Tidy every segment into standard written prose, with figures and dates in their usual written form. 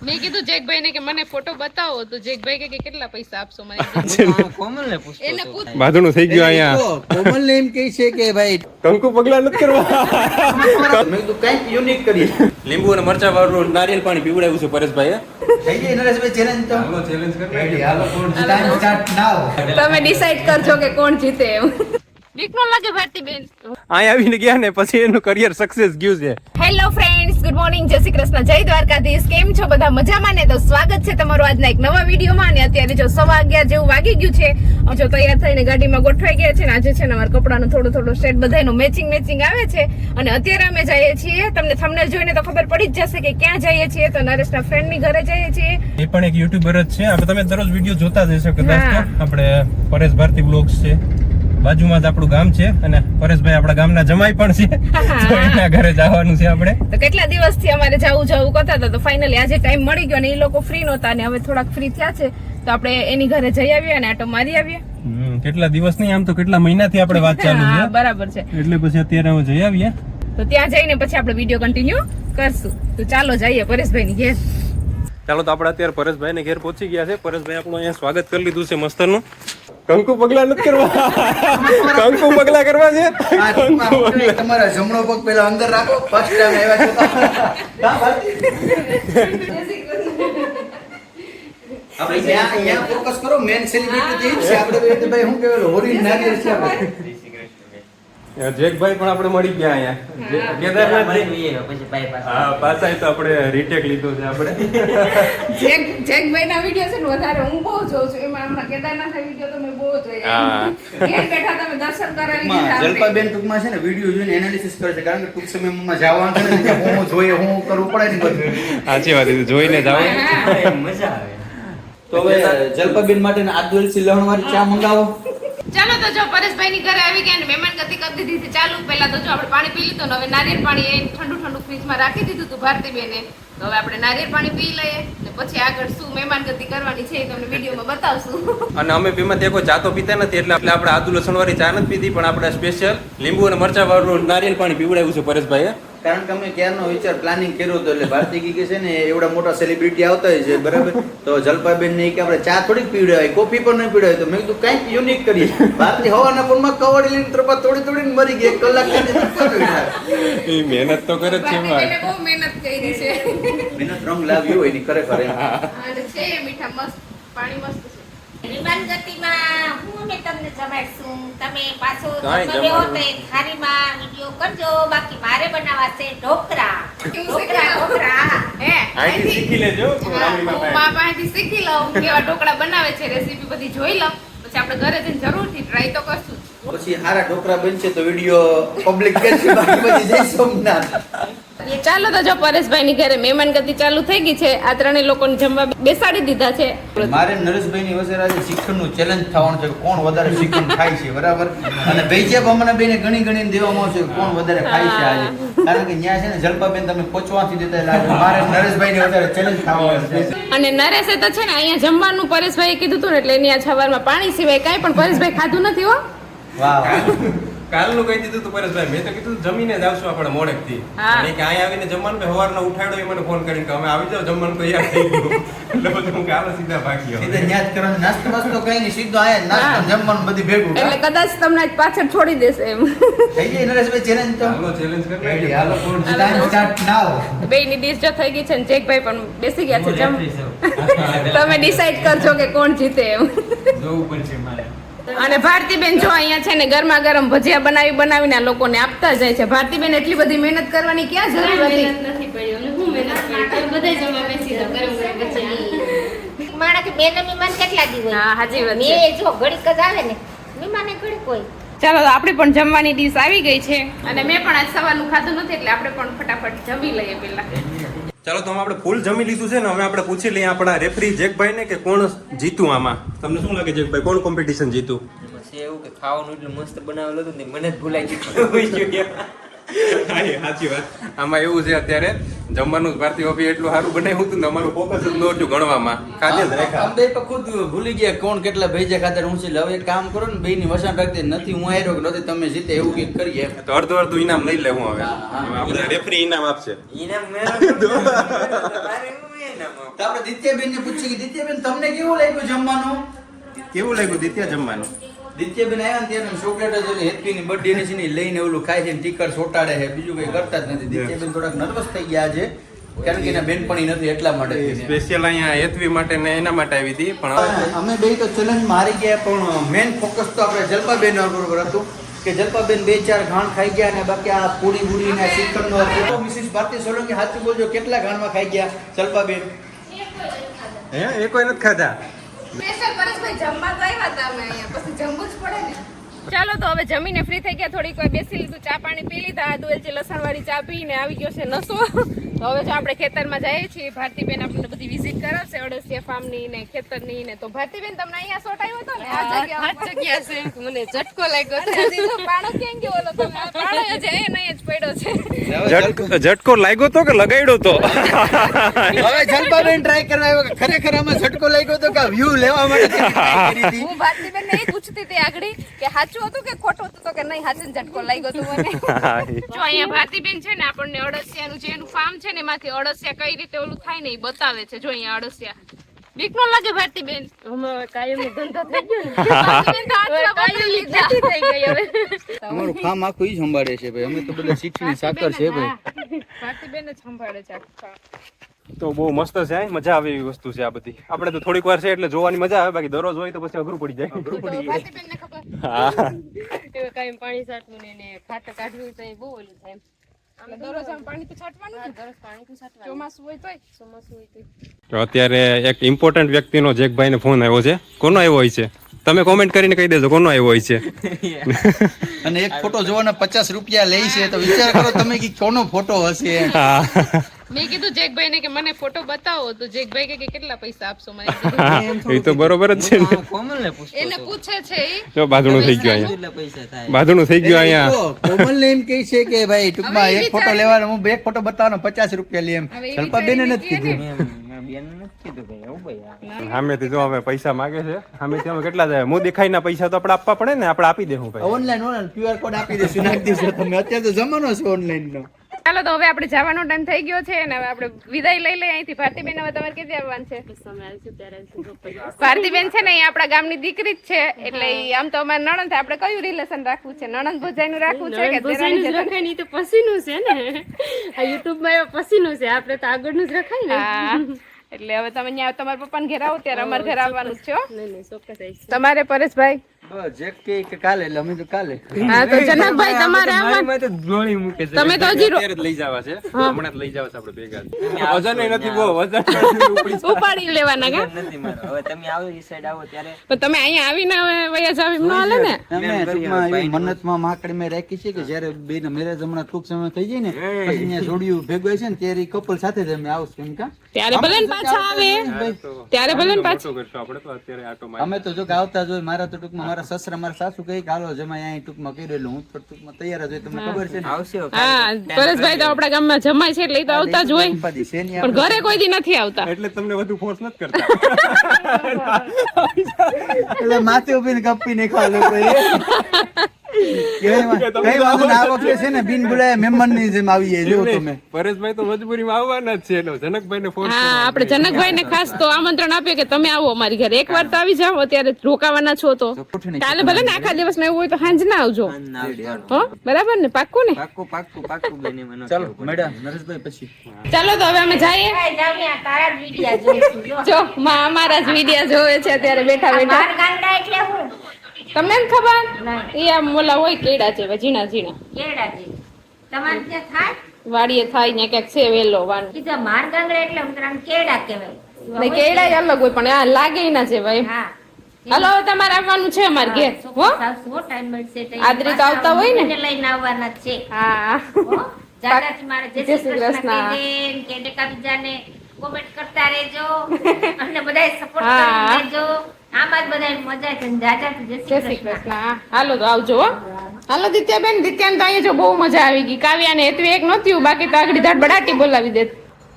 મેં કીધું જેકભાઈ ને કે મને ફોટો બતાવો તો જેકભાઈ કે કેટલા પૈસા આપશો મને કોમલ ને પૂછતો એને હતો. પૂછ બાધણું થઈ ગયું અહીંયા કોમલ ને એમ કહે છે કે ભાઈ કંકુ પગલા નથી કરવા મેં કીધું કંઈક યુનિક કરીએ. લીંબુ અને મરચા વાળું નારિયેલ પાણી પીવડાવ્યું છે પરેશભાઈ થઈ ગઈ નરેશભાઈ ચેલેન્જ તો હાલો ચેલેન્જ Ready, હાલો ટાઈમ સ્ટાર્ટ નાઉ. તમે ડિસાઈડ કરજો કે કોણ જીતે એમ બીક નો લાગે ભારતીબેન અહીંયા આવીને ગયા ને પછી એનું કરિયર સક્સેસ ગયું છે. હેલો ફ્રેન્ડ્સ ગુડ મોર્નિંગ જય શ્રી કૃષ્ણ જય દ્વારકાધીશ કેમ છો બધા મજામાં ને તો સ્વાગત છે તમારું આજના એક નવા વિડીયોમાં અને અત્યારે જો 11:15 જેવું વાગી ગયું છે જો તૈયાર થઈને ગાડીમાં ગોઠવાઈ ગયા છે ને આજે છે ને અમારા કપડાનું થોડું સેટ બધાયનું મેચિંગ આવે છે અને અત્યારે અમે જઈએ છીએ તમને થંબનેલ જોઈને તો ખબર પડી જ જશે કે ક્યાં જઈએ છીએ તો નરેશના ફ્રેન્ડની ઘરે જઈએ છીએ એ પણ એક યુટ્યુબર જ છે આપણે તમે દરરોજ વિડીયો જોતા જ હશો કદાચ તો આપણે પરેશ ભારતી બ્લોગ્સ છે બાજુમાં જ આપણું ગામ છે અને પરેશભાઈ આપણા ગામના જમાઈ પણ છે તો એના ઘરે જવાનું છે આપણે તો કેટલા દિવસથી અમારે જવું કરતા હતા તો ફાઇનલી આજે ટાઈમ મળી ગયો અને એ લોકો ફ્રી નહોતા ને હવે થોડાક ફ્રી થયા છે તો આપણે એની ઘરે જઈ આવીએ અને આટો મારી આવીએ કેટલા દિવસ નહીં આમ તો કેટલા મહિનાથી આપણે વાત ચાલુ હા છે બરાબર છે એટલે પછી અત્યારે અમે જઈ આવીએ તો ત્યાં જઈને પછી આપણે વિડીયો કન્ટિન્યુ કરશું તો ચાલો જઈએ પરેશભાઈની ઘેર ચાલો તો આપણે અત્યારે પરેશભાઈ ને ઘેર પહોંચી ગયા છે પરેશભાઈ આપણું અહીંયા સ્વાગત કરી લીધું છે મસ્તરનું કંકુ પગલા નથી કરવા કંકુ પગલા કરવા છે આ ટૂંકમાં તમારા જમણો પગ પહેલા અંદર રાખો ફર્સ્ટ ટાઈમ આવ્યા છો તો હા ભારતી આપણે અહીંયા ફોકસ કરો મેન સેલિબ્રિટી છે આપણે ભાઈ હું કહેવાય હોરી નારિયેળ છે આપણે જેકભાઈ પણ આપણે મળી ગયા અહીંયા કેદારનાથ પછી ભાઈ પાસે હા પાછા તો આપણે રીટેક લીધું છે આપણે જેકભાઈના વિડીયો છે ને વધારે હું બહુ જોઉં છું એમાં હમણાં કેદારનાથના વિડીયો તો મેં બહુ જોયા ઘેર બેઠા તમે દર્શન કરાવી દીધા આપણે. જલપાબેન ટૂંકમાં છે ને વિડીયો જોઈને એનાલિસિસ કરે છે કારણ કે ટૂંક સમયમાં જવાનું છે ને કે હું જોઈએ હું કરવું પડે ને બધું સાચી વાત છે જોઈને જાવ મજા આવે. તો હવે જલપાબેન માટે આદુલસી લહણવાળી ચા મંગાવો. ચાલો તો જો પરેશભાઈ ની ઘરે આવી ગયા ને મહેમાન ગતિ કરી દીધી છે ચાલુ પહેલા તો જો આપણે પાણી પી લીધું ને હવે નારિયેળ પાણી એ ઠંડુ ફ્રીજમાં રાખી દીધું હતું ભારતીબેને તો હવે આપણે નારિયેળ પાણી પી લઈએ ને પછી આગળ શું મહેમાન ગતિ કરવાની છે એ તમને વિડીયોમાં બતાવશું અને અમે પીમાં ત્યાં કોઈ ચા તો પીતા નથી એટલે આપણે આદુ લસણ વાળી ચા નથી પીધી પણ આપણે સ્પેશિયલ લીંબુ અને મરચા વાળું નારિયેળ પાણી પીવડાવ્યું છે પરેશભાઈએ કારણ કે અમે ક્યારનો વિચાર પ્લાનિંગ કર્યો હતો એટલે ભારતી કી છે ને એવડા મોટા સેલિબ્રિટી આવતા હોય છે બરાબર તો જલપાબેન ને કે આપણે ચા થોડીક પીવડાય કોફી પણ નહીં પીવડાય તો મેં કીધું કંઈક યુનિક કરીએ ભારતી હવાના પરમાં કવડી લઈને ત્રપા તોડીને મરી ગઈ 1 કલાક એ મહેનત તો કરે જ છે ભારતીબેને બહુ મહેનત કરી છે મહેનત રંગ લાવ્યો હોય ની ખરેખર એમ. અને છે મીઠા મસ્ત પાણી મસ્ત છે વિમાન ગતિમાં હું ને તમને જમાડશું તમે પાછો કાંઈ કર્યો જમાડવું. તો એક થાળીમાં વિડિયો કરજો બાકી મારે બનાવવા છે ઢોકળા કેવું ઢોકળા શીખી ઢોકળા હે અહીંથી શીખી લેજો રામલીમાં હું મા પાસેથી શીખી લઉં કેવા ઢોકળા બનાવે છે રેસીપી બધી જોઈ લઉં પછી આપણે ઘરે જઈને જરૂરથી ટ્રાય તો કરશું પછી હારા ઢોકળા બનશે તો વિડીયો પબ્લિક કરશે બાકી પછી જય સોમનાથ. ચાલો તો જો પરેશભાઈ ની ઘરે મહેમાન ગતિ ચાલુ થઈ ગઈ છે આ ત્રણેય લોકોને જમવા બેસાડી દીધા છે મારે નરેશભાઈ ની વચ્ચે આજે શિખંડનું ચેલેન્જ થવાનું છે કે કોણ વધારે શિખંડ ખાય છે બરાબર અને ભૈજ્યા અમને બેને ગણી દેવામાં આવશે કે કોણ વધારે ખાય છે આજે કારણ કે ન્યા છે ને જલપાબેન તમે પોચવાથી દેતા લાગે મારે નરેશભાઈ ની વધારે ચેલેન્જ થવાનું છે અને નરેશે તો છે ને અહીંયા જમવાનું પરેશભાઈ કીધું હતું ને એટલે એની આ સવારમાં પાણી સિવાય કાંઈ પણ પરેશભાઈ ખાધું નથી હો વાહ વાહ. કાલનું કહી દીધું તું પરેશભાઈ મેં તો કીધું જમીને જ આવશું આપણે મોડેકથી હા. અને કે અહીંયા આવીને જમવાનું કે સવારના ઉઠાડ્યો એ મને ફોન કરીને કે અમે આવી જાવ જમવાનું તૈયાર થઈ ગયું એટલે પછી હું કાલે સીધા ભાગ્યો સીધા ન્યા જ કરવાનું નાસ્તો બાસ્તો કઈ નહીં સીધો આયા નાસ્તો ને જમવાનું બધી ભેગું એટલે કદાચ તમને આજ પાછળ છોડી દેશે એમ થઈ ગઈ નરેશભાઈ ચેલેન્જ તો હાલો ચેલેન્જ કરી Ready, નાખીએ. હાલો ટાઈમ સ્ટાર્ટ નાઉ. બેયની ડીશ જો થઈ ગઈ છે ને જેકભાઈ પણ બેસી ગયા છે જમ હું તમે ડિસાઈડ કરજો કે કોણ જીતે એમ જોવું પડશે મારે. અને ભારતીબેન જો અહીંયા છે ને ગરમા ગરમ ભજીયા બનાવીને આ લોકોને આપતા જાય છે ભારતીબેન એટલી બધી મહેનત કરવાની ક્યાં જરૂર હતી નથી પડ્યો ને હું મહેનત કરી બધા જમવા બેસી જાવ ગરમ ગરમ ભજીયા માણા કે બેન મહેમાન કેટલા દી હોય હા સાચી વાત મે છે જો ઘડીક જ આવે ને મહેમાને ઘડીક હોય ચાલો તો આપણી પણ જમવાની ડીશ આવી ગઈ છે અને મેં પણ આજ સવારનું ખાધું નથી એટલે આપણે પણ ફટાફટ જમી લઈએ પેલા ચાલો તો અમે આપણે ફૂલ જમી લીધું છે ને હવે આપણે પૂછી લઈએ આપણા રેફરી જેકભાઈ ને કે કોણ જીતું આમાં તમને શું લાગે જેકભાઈ કોણ કોમ્પિટિશન જીતું પછી એવું કે ખાવાનું એટલું મસ્ત બનાવેલું હતું ને મને જ ભૂલાઈ ગયું હા એ સાચી વાત આમાં એવું છે અત્યારે જમવાનું ભારતીય ઓફી એટલું સારું બનાવ્યું હતું ને અમારું ફોકસ જ નહોતું ગણવામાં ખાધે જ રાખ્યા આમ બે તો ખુદ ભૂલી ગયા કોણ કેટલા ભેજા ખાતર હું છે એટલે હવે એક કામ કરો ને બેયની વસાણ રાખી દે નથી હું આયરો કે નથી તમે જીતે એવું કંઈક કરીએ એમ. તો અડધું અડધું ઇનામ લઈ લેવું હવે આપણે રેફરી ઇનામ આપશે ઇનામ મેળવ્યું. તારે હું એ ને આમાં. તો આપણે દિત્યાબેન ને પૂછીએ કે દિત્યાબેન તમને કેવું લાગ્યું જમવાનું? કેવું લાગ્યું દિત્યા જમવાનું? દિત્યાબેન આવ્યા ને ત્યારે ચોકલેટ જ ઓલી હેતવીની બર્થડે ની છે ને ઈ લઈને ઓલું ખાય છે ને ટીકર ચોટાડે છે, બીજું કઈ કરતા જ નથી. દિત્યાબેન થોડાક નર્વસ થઈ ગયા છે કારણ કે એના બેનપણી નથી એટલા માટે. સ્પેશિયલ અહીંયા હેતવી માટે ને એના માટે આવી હતી, પણ અમે બે તો ચેલેન્જ માં હારી ગયા, પણ મેન ફોકસ તો આપણે જલ્પાબેન ઉપર હતું કે જલ્પાબેન 2-4 ઘાણ ખાઈ ગયા અને બાકી આ પૂરી બુરી ને શ્રીખંડ નો હતો. મિસિસ ભારતી સોલંકી સાચું બોલજો, કેટલા ઘાણમાં ખાઈ ગયા જલ્પાબેન? હે એ કોઈ નથી ખાધા. સ્પેશિયલ પરેશભાઈ જમવા તો આવ્યા હતા અમે અહીંયા, પછી જમવું જ પડે ને. ચાલો તો હવે જમીને ફ્રી થઈ ગયા, થોડીક વાર બેસી લીધું, ચા પાણી પી લીધા, આદુ એલચી લસણ વાળી ચા પીને આવી ગયો છે નસો. તો હવે જો આપણે ખેતરમાં જઈએ છીએ, ભારતીબેન આપણને બધી વિઝિટ કરાવશે અડસિયા ફાર્મ ની ને ખેતર ની ને. તો ભારતીબેન તમને અહીંયા શોટ આવ્યો હતો ને? આ જગ્યા છે, મને ઝટકો લાગ્યો હતો. પાણો ક્યાં ગયો ઓલો? તમે પાણો જ નહીં જ પડ્યો છે. ઝટકો લાગ્યો તો કે લગાડ્યો તો? હવે જલ્પાબેન ટ્રાય કરવા આવ્યો કે ખરેખર આમાં ઝટકો લાગ્યો તો કે વ્યૂ લેવા માટે try કરી હતી. હું ભારતીબેન ને એ પૂછતી હતી આગળ કે સાચું હતું કે ખોટું હતું, તો કે નહીં સાચું ઝટકો લાગ્યો હતો મને. જો અહીંયા ભારતીબેન છે ને આપણને અડસિયાનું જે એનું ફાર્મ છે ને એમાંથી અડસિયા કઈ રીતે ઓલું થાય ને એ બતાવે છે. જો અહીંયા અડસિયા બીક નો લાગે ભારતીબેન? હમણાં કાયમનો ધંધો થઈ ગયો ને. ભારતીબેન તો આટલા કાયમની ખેતી થઈ ગઈ હવે. અમારું કામ આખું ઈ સંભાળે છે ભાઈ, અમે તો બધા શીખની સાકર છે ભાઈ. ભારતીબેન જ સંભાળે છે આખું. તો બહુ મસ્ત છે, મજા આવે એવી વસ્તુ છે આ બધી. આપણે તો થોડીક વાર છે એટલે જોવાની મજા આવે, બાકી દરરોજ હોય તો પછી અઘરું પડી જાય. ભારતીબેન ને ખબર હા એ કાયમ પાણી સાટવું ને ખાતર કાઢવું તો એ બહુ ઓલું થાય. એટલે દરરોજ આમ પાણી તો છાંટવાનું જ. દરરોજ પાણી તો સાટવાનું. ચોમાસું હોય તોય. ચોમાસું હોય તો તો અત્યારે એક ઇમ્પોર્ટન્ટ વ્યક્તિનો જેકભાઈને ફોન આવ્યો છે. કોનો આવ્યો હોય છે? તમે કોમેન્ટ કરીને કહી દેજો કોનો આવ્યો હોય છે. અને એક ફોટો જોવાના 50 રૂપિયા લે છે, તો વિચાર કરો તમે કે કોનો ફોટો હશે. હા મેં કીધું જેકભાઈ ને કે મને ફોટો બતાવો, તો જેકભાઈ કે કેટલા પૈસા આપશો મને? એ તો બરોબર જ છે ને. કોમલ ને પૂછતો એને પૂછે છે ઈ. જો બાંધણું થઈ ગયું અહીંયા, કેટલા પૈસા થાય. બાંધણું થઈ ગયું અહીંયા. કોમલ ને એમ કહે છે કે ભાઈ ટૂંકમાં એક ફોટો લેવાનો, હું એક ફોટો બતાવવાનો 50 રૂપિયા લે એમ. હવે એ જલ્પાબેને વિચારીને નથી કીધું. મેં બેન નથી કીધું ભાઈ એવું ભાઈ. સામેથી જો અમે પૈસા માંગે છે, સામેથી અમે કેટલા જાય મો દેખાઈના પૈસા તો આપણે આપવા પડે ને, આપણે આપી દેવું ભાઈ. ઓનલાઈન QR કોડ આપી દેશું, નાખી દેશો તમે. અત્યારે તો જમાનો છે ઓનલાઈન નો. ચાલો તો હવે આપણે જવાનો ટાઈમ થઈ ગયો છે અને હવે આપણે વિદાય લઈ લઈએ અહીંથી. ભારતીબેન હવે તમારે ક્યાંથી આવવાનું છે? સમય આવીશું ત્યારે આવીશું. ભારતીબેન છે ને એ આપણા ગામની દીકરી જ છે, એટલે ઈ આમ તો અમારે નણંદ છે. આપણે કયું રિલેશન રાખવું છે? નણંદ ભોજાઈનું રાખવું છે કે ભોજાઈનું જ રખાય ને, ઈ તો પછીનું છે ને. આ YouTube માં એવા પછીનું છે, આપણે તો આગળનું જ રખાય ને. હા, એટલે હવે તમે ત્યાં તમારા પપ્પાને ઘેર આવો ત્યારે અમારે ઘરે આવવાનું જ છે હો. નહીં નહીં ચોક્કસ આવીશું. તમારે પરેશભાઈ? બસ જે કે કાલે એટલે અમે તો કાલે. હા, તો જનકભાઈ તમારે આવવાનું. મારી તો ગોળી મૂકે છે. તમે તો હજી અત્યારે જ લઈ જવા છે, હમણાં જ લઈ જવા છે આપણે ભેગા. વજન નથી બહુ, વજન ઉપાડી લેવાના કા? નથી મારો. હવે તમે આવો ઈ સાઈડ આવો ત્યારે પણ તમે અહીંયા આવીને હવે વયા જાવ એમ ન હાલે ને. અમે ટૂંકમાં એવી મન્નતમાં માકડી મેં રાખી છે કે જ્યારે બેના મેરેજ હમણાં ટૂંક સમય થઈ જાય ને પછી અહીંયા જોડિયું ભેગું છે ને ત્યારે કપલ સાથે જ અમે આવશું એમ કા. ત્યારે ભલે ને પાછા આવે, ત્યારે ભલે ને પાછા. કરશું આપણે તો અત્યારે આટો મારી. અમે તો જો કે આવતા જોઈ, મારા તો ટૂંકમાં મારા સસરા મારા સાસુ કહી કે હાલો જમાઈ અહીં ટૂંકમાં કર્યું એટલે હું તો ટૂંકમાં તૈયાર જ હોય, તમને ખબર છે ને. આવશે હા, પરેશભાઈ તો આપણા ગામમાં જમાય છે એટલે ઈ તો આવતા જ હોય, સંપાદી છે નહીં પણ ઘરે કોઈ દી નથી આવતા. એટલે તમને વધુ ફોર્સ નથી કરતા. એટલે માથે ઉભીને કપીને ખાવા લોકો કઈ વાંધો ના, આ વખતે છે ને બિન બોલાયા મહેમાનની જેમ આવીએ જો તમે. પરેશભાઈ તો મજબૂરીમાં આવવાના જ છે, એટલે જનકભાઈને ફોર્સ હા, આપણે જનકભાઈ ને ખાસ તો આમંત્રણ આપીએ કે તમે આવો અમારી ઘરે એકવાર તો આવી જાઓ. અત્યારે રોકાવાના છો તો કાલે ભલે ને આખા દિવસ એવું હોય તો સાંજ ના આવજો. હો, બરાબર ને? પાક્કું ને? પાક્કું પાક્કું પાક્કું બેને મને ચાલો મેડમ નરેશભાઈ પછી ચાલો તો હવે અમે જઈએ. તારા જ વિડિયા જોઈશું જો. જો માં અમારા જ વિડિયા જોવે છે અત્યારે બેઠા બેઠા. માર ગાંડા એટલે હું તમને નથી ખબર? એ આમ ઓલા હોય કેળા છે ઝીણા ઝીણા, કેડાજી. તમારે ત્યાં થાય વાડીએ થાય ને ક્યાંક છે વેલો વાન. કીધું માર ગાંગડા એટલે હું તને કેડા કહેવાય. ને કેળા ય અલગ હોય પણ આ લાગે ના છે ભાઈ. હા હાલો હવે તમારે આવવાનું છે અમારે ઘેર. હો, ટાઈમ મળશે તો આદરી તો આવતા હોય ને? એને લઈને આવવાના જ છે. હા. હો, જાદાથી મારે જય શ્રી કૃષ્ણ કહી દે, કે એકાબીજાને કોમેન્ટ કરતા રહેજો અને બધાય સપોર્ટ હા. કરી દેજો. આમાં જ બધાય મજા છે. જાદાથી જય જય શ્રી શ્રી કૃષ્ણ. કૃષ્ણ. હાલો તો આવજો હો. હાલો દિત્યાબેન, દિત્યાને તો અહીંયા જો બહુ મજા આવી ગઈ. કાવ્યા ને હેતવી એક નહોતી, બાકી તો આગળ ધાડ બડાટી બોલાવી દેત.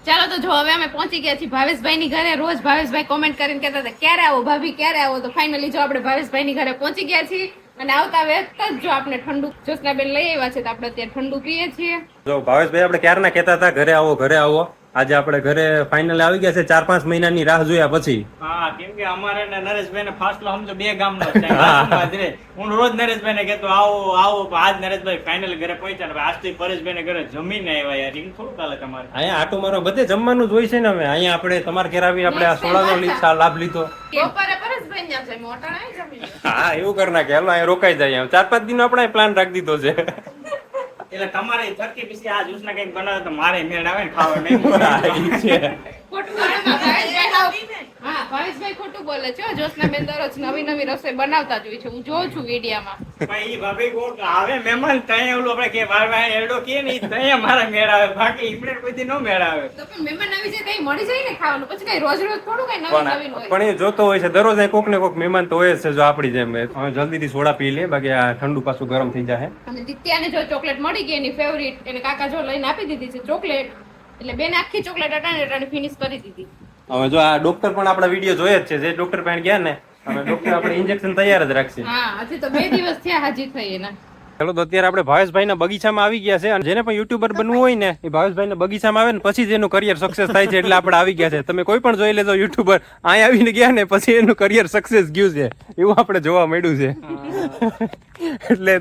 ચાલો તો જો હવે અમે પહોંચી ગયા છીએ ભાવેશભાઈ ની ઘરે. રોજ ભાવેશભાઈ કોમેન્ટ કરીને કહેતા હતા ક્યારે આવો ભાભી, ક્યારે આવો. તો ફાઇનલી જો આપણે ભાવેશભાઈ ની ઘરે પહોંચી ગયા છીએ અને આવતા વેત જ જો આપણે ઠંડુ જ્યોત્સનાબેન લઈ આવ્યા છે તો આપણે અત્યારે ઠંડુ પીએ છીએ. જો ભાવેશભાઈ આપણે ક્યારના કહેતા હતા ઘરે આવો ઘરે આવો, આજે આપણે ઘરે ફાઇનલ આવી ગયા છે 4-5 મહિનાની રાહ જોયા પછી. હા, કેમ કે અમારે ને નરેશભાઈ ને ફાસલો સમજો 2 ગામનો છે. બાજુમાં જ રહે. હું રોજ નરેશભાઈ ને કહેતો આવો આવો, પણ આજ નરેશભાઈ ફાઇનલ ઘરે પહોંચ્યા ને આજથી પરેશભાઈ ને ઘરે જમીને આવ્યા યાર. એમ થોડું ચાલે તમારે? અહીંયા આટો મારો બધે જમવાનું જ હોય છે ને. હવે અહીંયા આપણે તમારે ઘેર આવી આપણે આ સોડાનો લાભ લીધો. બપોરે પરેશભાઈ ત્યાં છે, મોટા નહીં જમી. હા, એવું કર નાખે. હાલો અહીંયા રોકાઈ જાય. 4-5 દિનનો આપણે પ્લાન રાખી દીધો છે. એટલે તમારે થકી પછી આ જ્યુસ ના કઈક બનાવે તો મારે મેળ આવે ને ખાવા નહીં. ખોટું બોલે. હા, ભાવેશભાઈ ખોટું બોલે છે. જ્યોત્સનાબેન દરરોજ નવી નવી રસોઈ બનાવતા જ હોય છે. હું જોઉં છું વિડીયોમાં. પણ ઈ ભાભી કોક આવે મહેમાન ત્યાં ઓલું આપણે કે વાર વાર એરડો કે ને ત્યાં મારા મેળ આવે, બાકી ઈમડે કોઈ દી નો મેળ આવે. તો પણ મહેમાન આવી જાય તો અહીં મળી જાય ને ખાવાનું. પછી કઈ રોજ રોજ થોડું કઈ નવીન નવીન હોય. પણ એ જોતો હોય છે દરરોજ અહીં કોક ને કોક મહેમાન તો હોય જ છે. જો આપણી જેમ હવે જલ્દીથી સોડા પી લે, બાકી આ ઠંડુ પાછું ગરમ થઈ જાય. અને દિત્યાને જો ચોકલેટ મળી ગઈ એની ફેવરિટ, એને કાકા જો લઈને આપી દીધી છે ચોકલેટ. એટલે બેન આખી ચોકલેટ અટાણે ફિનિશ કરી દીધી. હવે જો આ ડોક્ટર પણ આપણા વિડીયો જોયે જ છે. જે ડોક્ટર પાસે ગયા ને, હવે ડોક્ટર આપણે ઇન્જેક્શન તૈયાર જ રાખશે. હા, હજી તો 2 દિવસ થયા હાજી થઈ એના. ચલો તો અત્યારે આપણે ભાવેશભાઈ ના બગીચામાં આવી ગયા છે. અને જેને પણ યુટ્યુબર બનવું હોય ને, એ ભાવેશભાઈ ના બગીચામાં આવે ને પછી જ એનું કરિયર સક્સેસ થાય છે. એટલે આપણે આવી ગયા છે. તમે કોઈ પણ જોઈ લેજો યુટ્યુબર અહીંયા આવીને ગયા ને પછી એનું કરિયર સક્સેસ ગયું છે, એવું આપણે જોવા મળ્યું છે. એટલે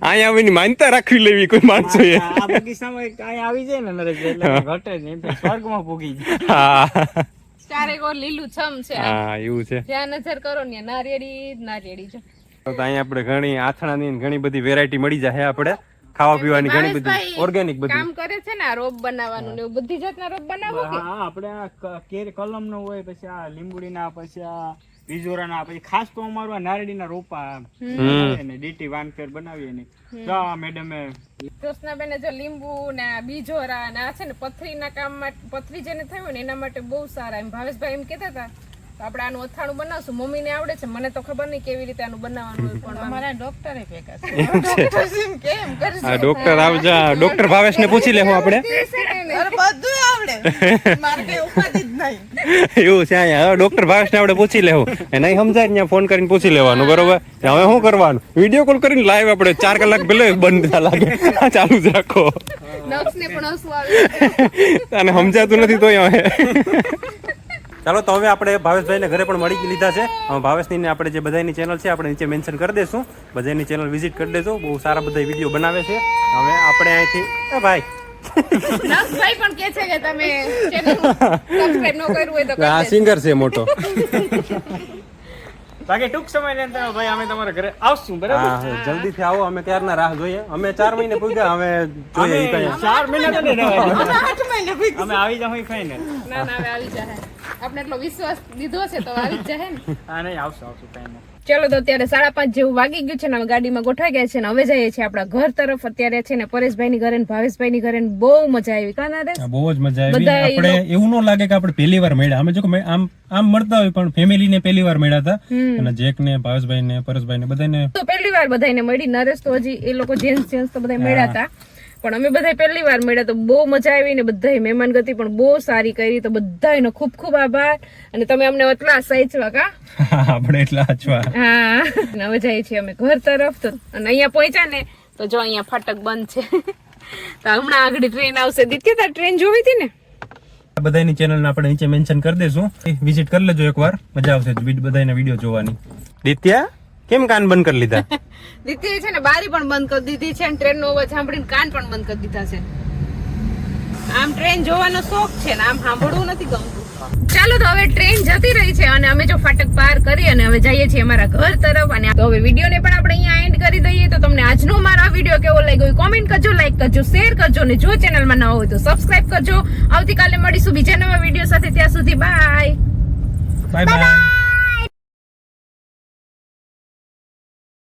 અહીંયા આવીને માનતા રાખવી લેવી કોઈ માણસો એ. આ બગીચામાં કાંઈ આવી જાય ને નરેશભાઈ એટલે ઘટે જ નહીં, સ્વર્ગમાં પૂગી જાય. હા ચારેક ઓર લીલું છમ છે. હા, એવું છે. જ્યાં નજર કરો ને નારિયેળી નારિયેળી છે. તો અહીંયા આપણે ઘણી આથણાની ને ઘણી બધી વેરાયટી મળી જાય આપણે ખાવા પીવાની, ઘણી બધી ઓર્ગેનિક બધી કામ કરે છે ને આ રોપ બનાવવાનું ને એવું બધી જાતના રોપ બનાવો કે હા, આપણે આ કેરી કલમ નો હોય, પછી આ લીંબુડીના, પછી આ બીજોરાના, પછી ખાસ તો અમારું આ નારડીના રોપા ને ડીટી વાનફેર બનાવીએ ને. તો આ મેડમે જ્યોત્સનાબેને જો લીંબુ ને આ બીજોરા ને આ છે ને પથરીના કામ માટે, પથરી જેને થયું હોય ને એના માટે બહુ સારા. એમ ભાવેશભાઈ એમ કહેતા હતા તો આપણે આનું અથાણું બનાવશું. મમ્મીને આવડે છે, મને તો ખબર નહીં કેવી રીતે આનું બનાવવાનું હોય, પણ અમારા ડોક્ટરે ભેગા છે. કેમ કરશે? આ ડોક્ટર આવજા, ડોક્ટર ભાવેશને પૂછી લેવું આપણે. બધું આવડે, મારે કઈ ઉપાધિ જ નહીં. એવું છે. અહીંયા ડોક્ટર ભાવેશને આપણે પૂછી લેવું. એ નહીં સમજાય ત્યાં ફોન કરીને પૂછી લેવાનું, બરોબર? હવે શું કરવાનું? વિડીયો કોલ કરીને લાઈવ આપણે 4 કલાક પહેલા બંધ થવા લાગે. ચાલુ જ રાખો. નર્સને પણ હસવું આવે. અને સમજાતું નથી તોય હવે. ચાલો તો હવે આપણે ભાવેશભાઈને ઘરે પણ મળી લીધા છે. ભાવેશની આપણે જે બધાની ચેનલ છે આપણે નીચે મેન્શન કરી દેશું. બધાની ચેનલ વિઝિટ કરી દેજો. બહુ સારા બધા વિડીયો બનાવે છે. હવે આપણે અહીંથી ભાઈ નર્સભાઈ પણ કહે છે કે તમે ચેનલ સબસ્ક્રાઇબ ન કર્યું હોય તો કરી આ દેજો. સિંગર છે મોટો. બાકી ટૂંક સમયની અંદર ભાઈ અમે તમારા ઘરે આવશું, બરાબર? હા, જલ્દીથી આવો. અમે ક્યારના રાહ જોઈએ. અમે 4 મહિને પૂગ્યા. હવે જોઈએ ઈ કઈ. 4 મહિના તો નહીં રહેવા. અમે આવી જાવ ફાઈનલ. ના ના હવે આવી જાય. આપણે એટલો વિશ્વાસ દીધો છે તો આવી જ જાય ને. હા, નહીં આવશું ફાઈનલ. ચલો તો અત્યારે 5:30 જેવું વાગી ગયું છે ને હવે ગાડીમાં ગોઠવાઈ ગયા છે ને હવે જઈએ છીએ આપણા ઘર તરફ. અત્યારે છે ને પરેશભાઈ ની ઘરે ને ભાવેશભાઈ ની ઘરે બહુ મજા આવી. કાં નરેશ? બહુ જ મજા આવી. બધા આપણે એવું ન લાગે કે આપણે પહેલી વાર મળ્યા. અમે જો કે આમ મળતા હોય પણ ફેમિલી ને પહેલી વાર મળ્યા હતા. અને જેક ને ભાવેશભાઈ ને પરેશભાઈ ને બધાને તો પહેલી વાર બધાને મળી. નરેશ તો હજી એ લોકો જેન્ટ્સ તો બધા મળ્યા હતા, પણ અમે બધા પહેલી વાર મળ્યા તો બહુ મજા આવી ને બધાય મહેમાન ગતિ પણ બહુ સારી કરી. તો બધાયનો ખૂબ ખૂબ આભાર. અને તમે અમને એટલા સાચવા. કા આપણે એટલા આચવા. હા, હવે જઈએ છીએ અમે ઘર તરફ. તો અને અહીંયા પહોંચ્યા ને તો જો અહીંયા ફાટક બંધ છે. તો હમણાં આગળ ટ્રેન આવશે. દિત્યા ટ્રેન જોવી હતી ને? બધાની ચેનલ આપણે નીચે મેન્શન કરી દેશું. વિઝિટ કરી લેજો એકવાર, મજા આવશે બધાના વિડીયો જોવાની. દિત્યા કેમ કાન બંધ કરી લીધા? દિત્યા છે ને બારી પણ બંધ કરી દીધી છે અને ટ્રેનનો અવાજ સાંભળીને કાન પણ બંધ કરી દીધા છે. આમ ટ્રેન જોવાનો શોખ છે ને આમ સાંભળવું નથી ગમતું. ચાલો તો હવે ટ્રેન જતી રહી છે અને અમે જો ફાટક પાર કરી અને હવે જઈએ છીએ અમારા ઘર તરફ. અને તો હવે વિડીયોને પણ આપણે અહીંયા એન્ડ કરી દઈએ. તો તમને આજનો મારો આ વિડીયો કેવો લાગ્યો કોમેન્ટ કરજો, લાઈક કરજો, શેર કરજો અને જો ચેનલમાં નવા હોય તો સબસ્ક્રાઇબ કરજો. આવતીકાલે મળીશું બીજા નવા વિડીયો સાથે. ત્યાં સુધી બાય બાય બાય.